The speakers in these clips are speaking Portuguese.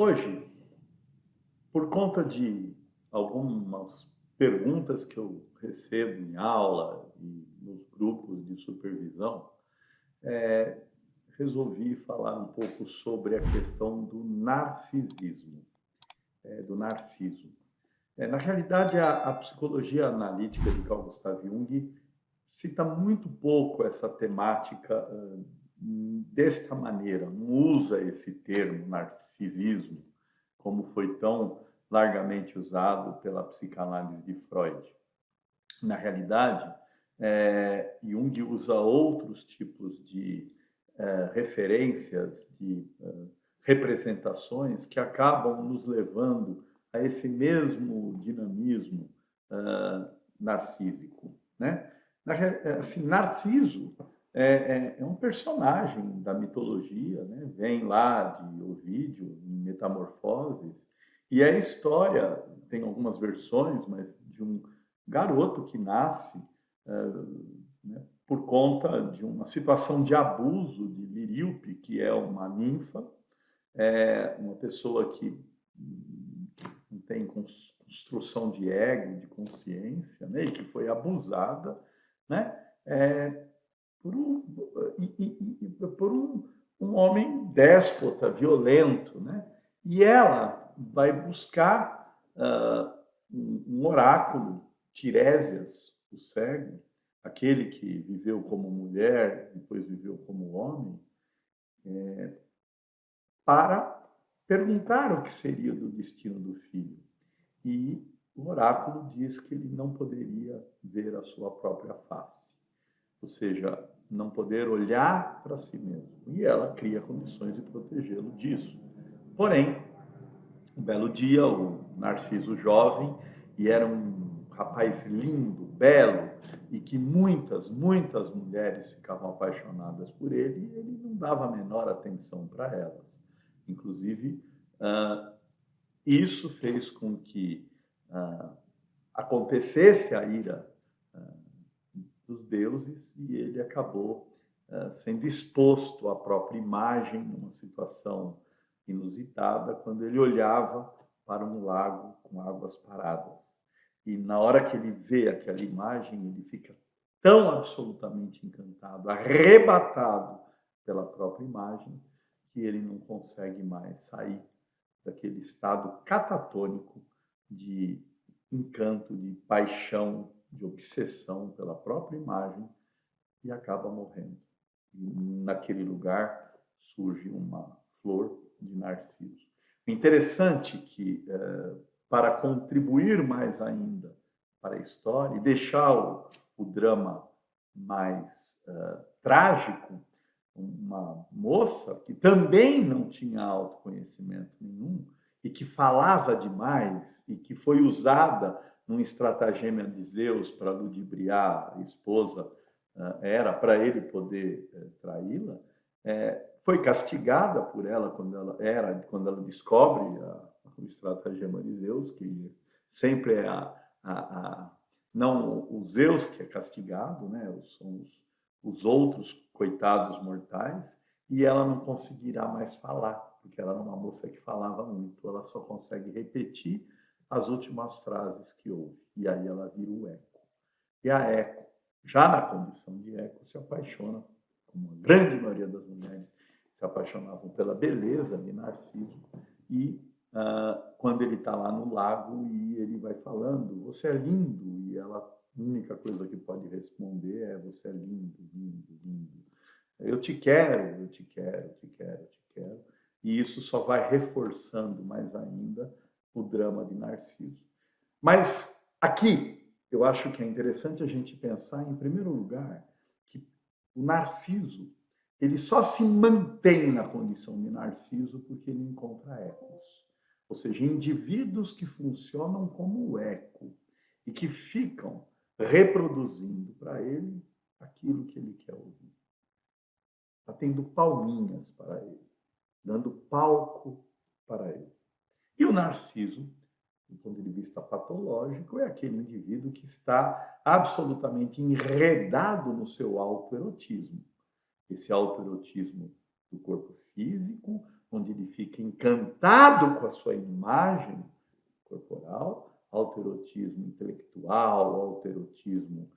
Hoje, por conta de algumas perguntas que eu recebo em aula e nos grupos de supervisão, eh, resolvi falar um pouco sobre a questão do narcisismo, do narciso. Na realidade, a psicologia analítica de Carl Gustav Jung cita muito pouco essa temática desta maneira, não usa esse termo narcisismo como foi tão largamente usado pela psicanálise de Freud. Na realidade, Jung usa outros tipos de referências, de representações que acabam nos levando a esse mesmo dinamismo narcísico, né? Assim, Narciso é um personagem da mitologia, né? Vem lá de Ovídio, em Metamorfoses, e é a história, tem algumas versões, mas de um garoto que nasce né, por conta de uma situação de abuso de Liríope, que é uma ninfa, uma pessoa que não tem construção de ego, de consciência, né, e que foi abusada, né, por um homem déspota, violento, né? E ela vai buscar um oráculo, Tiresias, o cego, aquele que viveu como mulher, depois viveu como homem, para perguntar o que seria do destino do filho. E o oráculo diz que ele não poderia ver a sua própria face, ou seja, não poder olhar para si mesmo. E ela cria condições de protegê-lo disso. Porém, um belo dia, o Narciso jovem, e era um rapaz lindo, belo, e que muitas mulheres ficavam apaixonadas por ele, e ele não dava a menor atenção para elas. Inclusive, isso fez com que acontecesse a ira dos deuses e ele acabou sendo exposto à própria imagem numa situação inusitada quando ele olhava para um lago com águas paradas. E na hora que ele vê aquela imagem, ele fica tão absolutamente encantado, arrebatado pela própria imagem, que ele não consegue mais sair daquele estado catatônico de encanto, de paixão, de obsessão pela própria imagem e acaba morrendo. E naquele lugar surge uma flor de narciso. O interessante é que, para contribuir mais ainda para a história e deixar o drama mais trágico, uma moça que também não tinha autoconhecimento nenhum e que falava demais e que foi usada num estratagema de Zeus para ludibriar a esposa, era para ele poder traí-la, foi castigada por ela quando ela descobre o estratagema de Zeus, que sempre é não o Zeus que é castigado, né? São os outros coitados mortais, e ela não conseguirá mais falar, porque ela era uma moça que falava muito, ela só consegue repetir as últimas frases que ouve, e aí ela vira o Eco. E a Eco, já na condição de Eco, se apaixona, como a grande maioria das mulheres se apaixonavam pela beleza de Narciso, e quando ele está lá no lago e ele vai falando, você é lindo, e ela, a única coisa que pode responder é você é lindo, lindo, lindo. Eu te quero, eu te quero, eu te quero, eu te quero. E isso só vai reforçando mais ainda o drama de Narciso. Mas aqui, eu acho que é interessante a gente pensar, em primeiro lugar, que o Narciso ele só se mantém na condição de Narciso porque ele encontra ecos. Ou seja, indivíduos que funcionam como eco e que ficam reproduzindo para ele aquilo que ele quer ouvir. Está tendo palminhas para ele, dando palco para ele. E o Narciso, do ponto de vista patológico, é aquele indivíduo que está absolutamente enredado no seu autoerotismo. Esse autoerotismo do corpo físico, onde ele fica encantado com a sua imagem corporal, autoerotismo intelectual, autoerotismo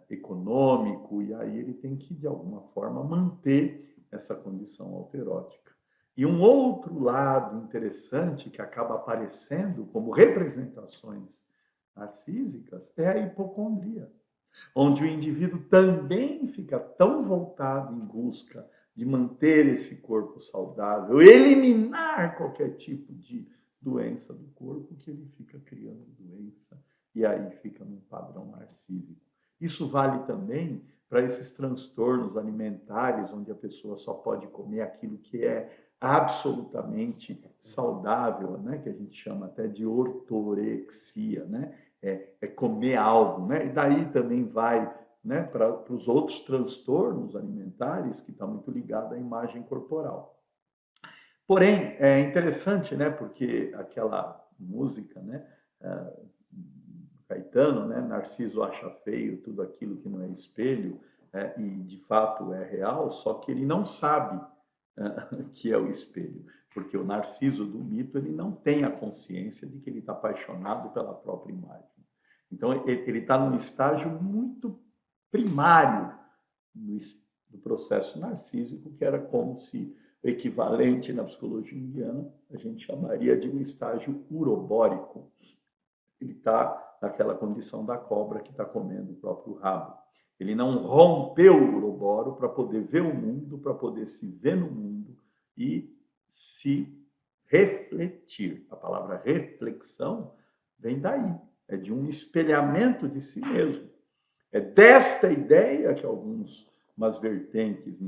econômico, e aí ele tem que, de alguma forma, manter essa condição autoerótica. E um outro lado interessante que acaba aparecendo como representações narcísicas é a hipocondria, onde o indivíduo também fica tão voltado em busca de manter esse corpo saudável, eliminar qualquer tipo de doença do corpo, que ele fica criando doença e aí fica num padrão narcísico. Isso vale também para esses transtornos alimentares, onde a pessoa só pode comer aquilo que é absolutamente saudável, né? Que a gente chama até de ortorexia, né? É comer algo, né? E daí também vai, né, para os outros transtornos alimentares, que está muito ligado à imagem corporal. Porém, é interessante, né, porque aquela música, né, Caetano, né, Narciso acha feio tudo aquilo que não é espelho, e de fato é real, só que ele não sabe que é o espelho, porque o Narciso do mito, ele não tem a consciência de que ele está apaixonado pela própria imagem. Então, ele está num estágio muito primário do processo narcísico, que era como se o equivalente na psicologia indiana a gente chamaria de um estágio urobórico. Ele está naquela condição da cobra que está comendo o próprio rabo. Ele não rompeu o uroboro para poder ver o mundo, para poder se ver no mundo e se refletir. A palavra reflexão vem daí, é de um espelhamento de si mesmo. É desta ideia que umas vertentes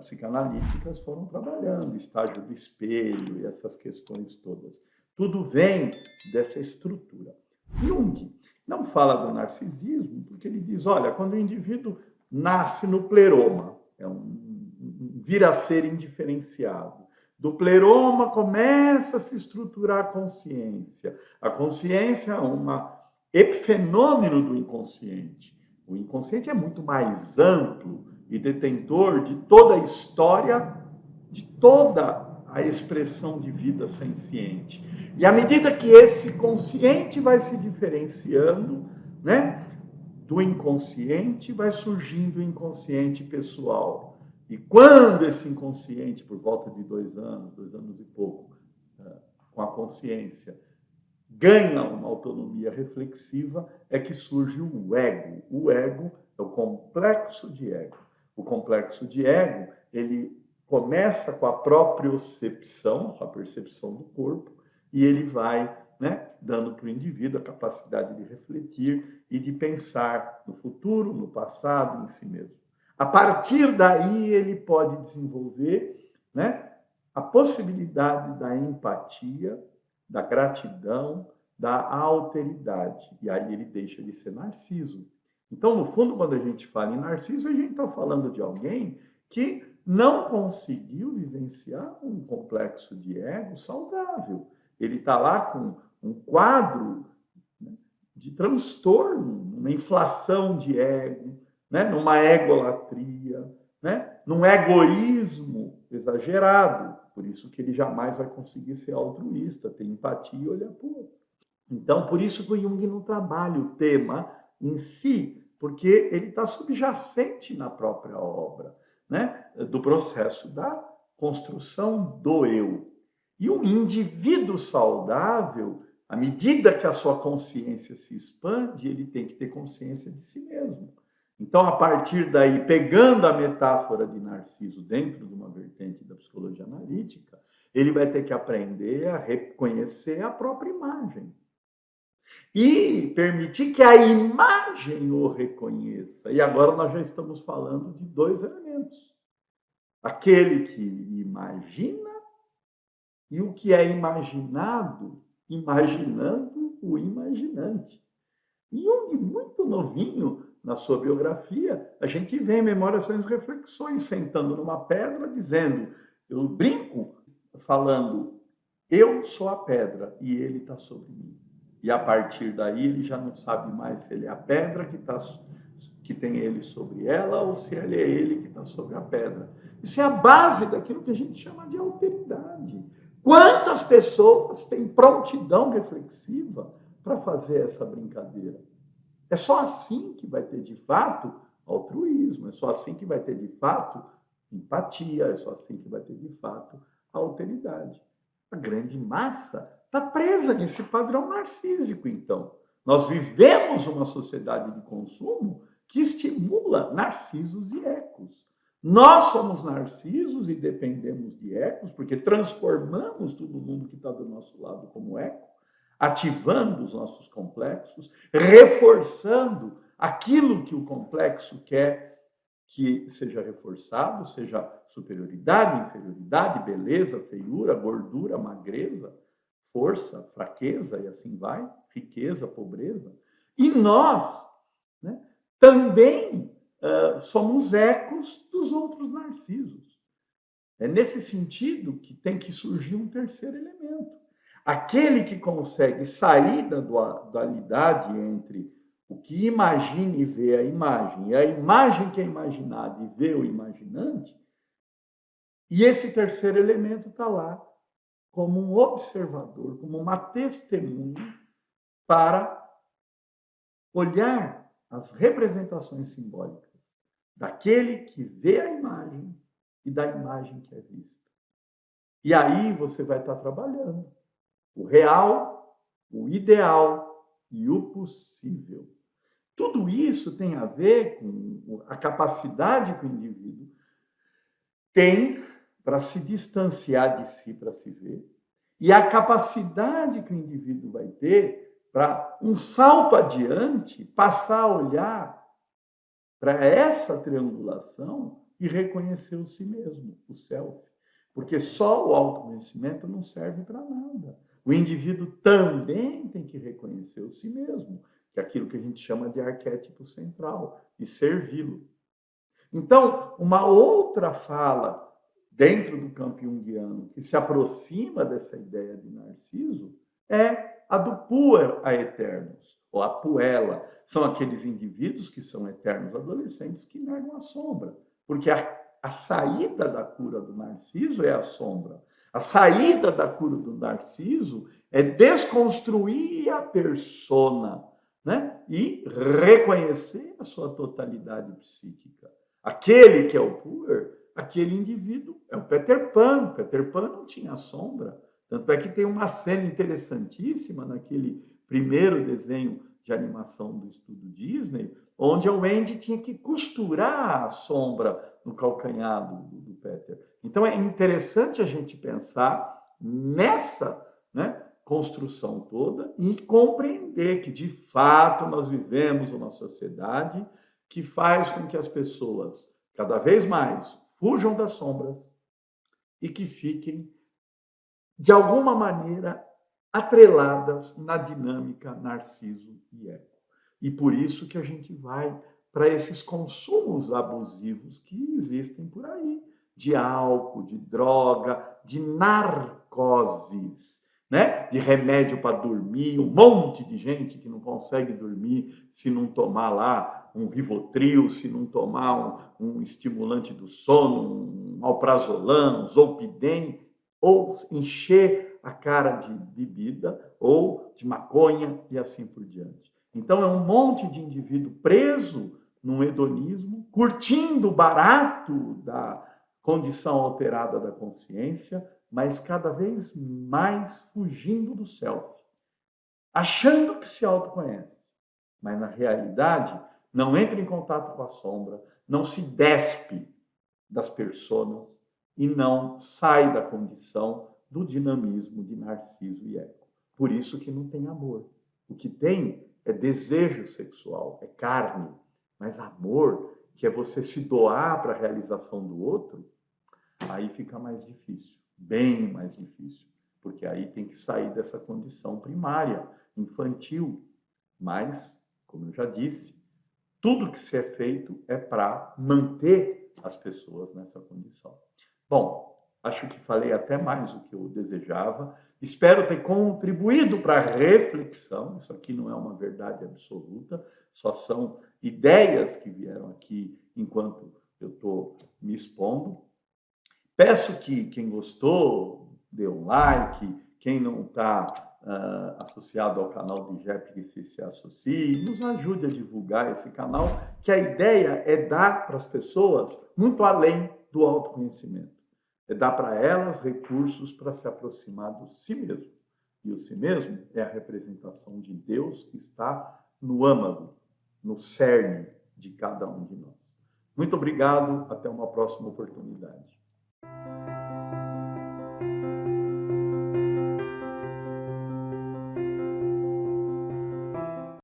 psicanalíticas foram trabalhando, estágio do espelho e essas questões todas. Tudo vem dessa estrutura. Jung não fala do narcisismo, porque ele diz, olha, quando o indivíduo nasce no pleroma, vira a ser indiferenciado. Do pleroma começa a se estruturar a consciência. A consciência é um epifenômeno do inconsciente. O inconsciente é muito mais amplo e detentor de toda a história, de toda a expressão de vida senciente. E à medida que esse consciente vai se diferenciando, né, do inconsciente, vai surgindo o inconsciente pessoal. E quando esse inconsciente, por volta de 2 anos e pouco, com a consciência, ganha uma autonomia reflexiva, é que surge o ego. O ego é o complexo de ego. O complexo de ego, ele começa com a propriocepção, a percepção do corpo, e ele vai, né, dando para o indivíduo a capacidade de refletir e de pensar no futuro, no passado, em si mesmo. A partir daí, ele pode desenvolver, né, a possibilidade da empatia, da gratidão, da alteridade. E aí ele deixa de ser Narciso. Então, no fundo, quando a gente fala em Narciso, a gente está falando de alguém que não conseguiu vivenciar um complexo de ego saudável. Ele está lá com um quadro, né, de transtorno, uma inflação de ego, né, numa egolatria, né, num egoísmo exagerado. Por isso que ele jamais vai conseguir ser altruísta, ter empatia e olhar para o outro. Então, por isso que o Jung não trabalha o tema em si, porque ele está subjacente na própria obra, né, do processo da construção do eu. E o indivíduo saudável, à medida que a sua consciência se expande, ele tem que ter consciência de si mesmo. Então, a partir daí, pegando a metáfora de Narciso dentro de uma vertente da psicologia analítica, ele vai ter que aprender a reconhecer a própria imagem. E permitir que a imagem o reconheça. E agora nós já estamos falando de 2 elementos. Aquele que imagina e o que é imaginado, imaginando o imaginante. E Jung, muito novinho, na sua biografia, a gente vê em Memórias e Reflexões, sentando numa pedra, dizendo, eu brinco, falando, eu sou a pedra e ele está sobre mim. E a partir daí ele já não sabe mais se ele é a pedra que que tem ele sobre ela ou se ele é ele que está sobre a pedra. Isso é a base daquilo que a gente chama de alteridade. Quantas pessoas têm prontidão reflexiva para fazer essa brincadeira? É só assim que vai ter, de fato, altruísmo, é só assim que vai ter, de fato, empatia, é só assim que vai ter, de fato, alteridade. A grande massa está presa nesse padrão narcísico, então. Nós vivemos uma sociedade de consumo que estimula narcisos e ecos. Nós somos narcisos e dependemos de ecos, porque transformamos todo mundo que está do nosso lado como eco, ativando os nossos complexos, reforçando aquilo que o complexo quer que seja reforçado, seja superioridade, inferioridade, beleza, feiura, gordura, magreza, força, fraqueza e assim vai, riqueza, pobreza. E nós, né, também somos ecos dos outros narcisos. É nesse sentido que tem que surgir um terceiro elemento. Aquele que consegue sair da dualidade entre o que imagina e vê a imagem, e a imagem que é imaginada e vê o imaginante, e esse terceiro elemento está lá como um observador, como uma testemunha para olhar as representações simbólicas daquele que vê a imagem e da imagem que é vista. E aí você vai estar trabalhando o real, o ideal e o possível. Tudo isso tem a ver com a capacidade que o indivíduo tem para se distanciar de si, para se ver, e a capacidade que o indivíduo vai ter para um salto adiante, passar a olhar para essa triangulação e reconhecer o si mesmo, o self. Porque só o autoconhecimento não serve para nada. O indivíduo também tem que reconhecer o si mesmo, que é aquilo que a gente chama de arquétipo central, e servi-lo. Então, uma outra fala dentro do campo junguiano que se aproxima dessa ideia de Narciso é a do puer a eternos, ou a puella. São aqueles indivíduos que são eternos adolescentes que negam a sombra, porque a saída da cura do Narciso é a sombra. A saída da cura do Narciso é desconstruir a persona, né? E reconhecer a sua totalidade psíquica. Aquele que é o puer, aquele indivíduo é o Peter Pan. Peter Pan não tinha sombra. Tanto é que tem uma cena interessantíssima naquele primeiro desenho de animação do estúdio Disney, onde o Andy tinha que costurar a sombra no calcanhar do Peter. Então é interessante a gente pensar nessa, né, construção toda e compreender que, de fato, nós vivemos uma sociedade que faz com que as pessoas cada vez mais fujam das sombras e que fiquem, de alguma maneira, atreladas na dinâmica narciso e eco. E por isso que a gente vai para esses consumos abusivos que existem por aí, de álcool, de droga, de narcoses, né? De remédio para dormir, um monte de gente que não consegue dormir se não tomar lá um Rivotril, se não tomar um estimulante do sono, um alprazolam, um Zolpidem, ou encher a cara de bebida ou de maconha e assim por diante. Então é um monte de indivíduo preso num hedonismo, curtindo o barato da condição alterada da consciência, mas cada vez mais fugindo do self, achando que se autoconhece, mas na realidade não entra em contato com a sombra, não se despe das personas e não sai da condição do dinamismo de Narciso e Eco. Por isso que não tem amor. O que tem é desejo sexual, é carne, mas amor, que é você se doar para a realização do outro, aí fica mais difícil, bem mais difícil, porque aí tem que sair dessa condição primária, infantil. Mas, como eu já disse, tudo que se é feito é para manter as pessoas nessa condição. Bom, acho que falei até mais do que eu desejava. Espero ter contribuído para a reflexão. Isso aqui não é uma verdade absoluta, só são ideias que vieram aqui enquanto eu estou me expondo. Peço que quem gostou, dê um like, quem não está associado ao canal do IGEP, que se associe, nos ajude a divulgar esse canal, que a ideia é dar para as pessoas muito além do autoconhecimento. É dar para elas recursos para se aproximar do si mesmo. E o si mesmo é a representação de Deus que está no âmago, no cerne de cada um de nós. Muito obrigado, até uma próxima oportunidade.